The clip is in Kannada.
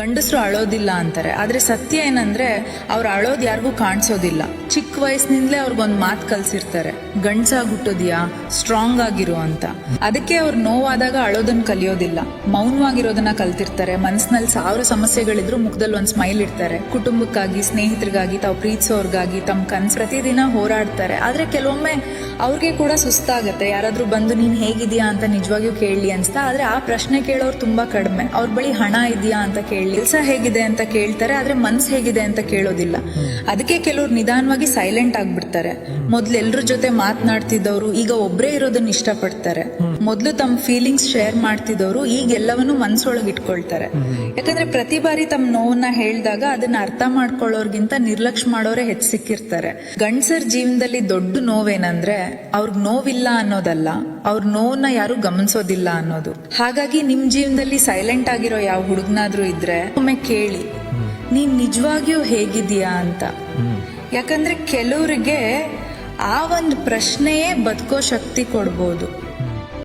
ಗಂಡಸರು ಅಳೋದಿಲ್ಲ ಅಂತಾರೆ, ಆದ್ರೆ ಸತ್ಯ ಏನಂದ್ರೆ ಅವ್ರು ಅಳೋದ್ ಯಾರಿಗೂ ಕಾಣಿಸೋದಿಲ್ಲ. ಚಿಕ್ಕ ವಯಸ್ಸಿನಿಂದಲೇ ಅವ್ರಿಗೊಂದು ಮಾತು ಕಲ್ಸಿರ್ತಾರೆ, ಗಂಡ್ಸಾಗ್ ಹುಟ್ಟೋದ್ಯಾ, ಸ್ಟ್ರಾಂಗ್ ಆಗಿರು ಅಂತ. ಅದಕ್ಕೆ ಅವ್ರು ನೋವಾದಾಗ ಅಳೋದನ್ನ ಕಲಿಯೋದಿಲ್ಲ, ಮೌನವಾಗಿರೋದನ್ನ ಕಲ್ತಿರ್ತಾರೆ. ಮನಸ್ಸಿನಲ್ಲಿ 1000 ಸಮಸ್ಯೆಗಳಿದ್ರು ಮುಖದಲ್ಲಿ ಒಂದ್ ಸ್ಮೈಲ್ ಇಡ್ತಾರೆ. ಕುಟುಂಬಕ್ಕಾಗಿ, ಸ್ನೇಹಿತರಿಗಾಗಿ, ತಾವು ಪ್ರೀತಿಸೋರ್ಗಾಗಿ ತಮ್ಮ ಕನ್ಸು ಪ್ರತಿದಿನ ಹೋರಾಡ್ತಾರೆ. ಆದ್ರೆ ಕೆಲವೊಮ್ಮೆ ಅವ್ರಿಗೆ ಕೂಡ ಸುಸ್ತಾಗತ್ತೆ. ಯಾರಾದ್ರೂ ಬಂದು ನೀನ್ ಹೇಗಿದ್ಯಾ ಅಂತ ನಿಜವಾಗಿಯೂ ಕೇಳಲಿ ಅನ್ಸ್ತಾ. ಆದ್ರೆ ಆ ಪ್ರಶ್ನೆ ಕೇಳೋರು ತುಂಬಾ ಕಡಿಮೆ. ಅವ್ರ ಬಳಿ ಹಣ ಇದೆಯಾ ಅಂತ ಕೇಳಿ, ಕೆಲಸ ಹೇಗಿದೆ ಅಂತ ಕೇಳ್ತಾರೆ, ಆದ್ರೆ ಮನ್ಸು ಹೇಗಿದೆ ಅಂತ ಕೇಳೋದಿಲ್ಲ. ಅದಕ್ಕೆ ಕೆಲವ್ರು ನಿಧಾನವಾಗಿ ಸೈಲೆಂಟ್ ಆಗ್ಬಿಡ್ತಾರೆ. ಮೊದ್ಲು ಎಲ್ರ ಜೊತೆ ಮಾತನಾಡ್ತಿದ್ದವ್ರು ಈಗ ಒಬ್ರೇ ಇರೋದನ್ನ ಇಷ್ಟಪಡ್ತಾರೆ. ಮೊದ್ಲು ತಮ್ಮ ಫೀಲಿಂಗ್ಸ್ ಶೇರ್ ಮಾಡ್ತಿದ್ದವ್ರು ಈಗ ಎಲ್ಲವನ್ನೂ ಮನ್ಸೊಳಗೆ ಇಟ್ಕೊಳ್ತಾರೆ. ಯಾಕಂದ್ರೆ ಪ್ರತಿ ಬಾರಿ ತಮ್ಮ ನೋವನ್ನ ಹೇಳಿದಾಗ ಅದನ್ನ ಅರ್ಥ ಮಾಡ್ಕೊಳ್ಳೋರ್ಗಿಂತ ನಿರ್ಲಕ್ಷ್ಯ ಮಾಡೋರೆ ಹೆಚ್ಚು ಸಿಕ್ಕಿರ್ತಾರೆ. ಗಂಡಸರ್ ಜೀವನದಲ್ಲಿ ದೊಡ್ಡ ನೋವೇನಂದ್ರೆ ಅವ್ರಿಗೆ ನೋವಿಲ್ಲ ಅನ್ನೋದಲ್ಲ, ಅವ್ರ ನೋವನ್ನ ಯಾರು ಗಮನಿಸೋದಿಲ್ಲ ಅನ್ನೋದು. ಹಾಗಾಗಿ ನಿಮ್ ಜೀವನದಲ್ಲಿ ಸೈಲೆಂಟ್ ಆಗಿರೋ ಯಾವ ಹುಡುಗನಾದ್ರೂ ಇದ್ರೆ ಒಮ್ಮೆ ಕೇಳಿ, ನೀನ್ ನಿಜವಾಗಿಯೂ ಹೇಗಿದೀಯಾ ಅಂತ. ಯಾಕಂದ್ರೆ ಕೆಲವರಿಗೆ ಆ ಒಂದು ಪ್ರಶ್ನೆಯೇ ಬದುಕೋ ಶಕ್ತಿ ಕೊಡ್ಬೋದು.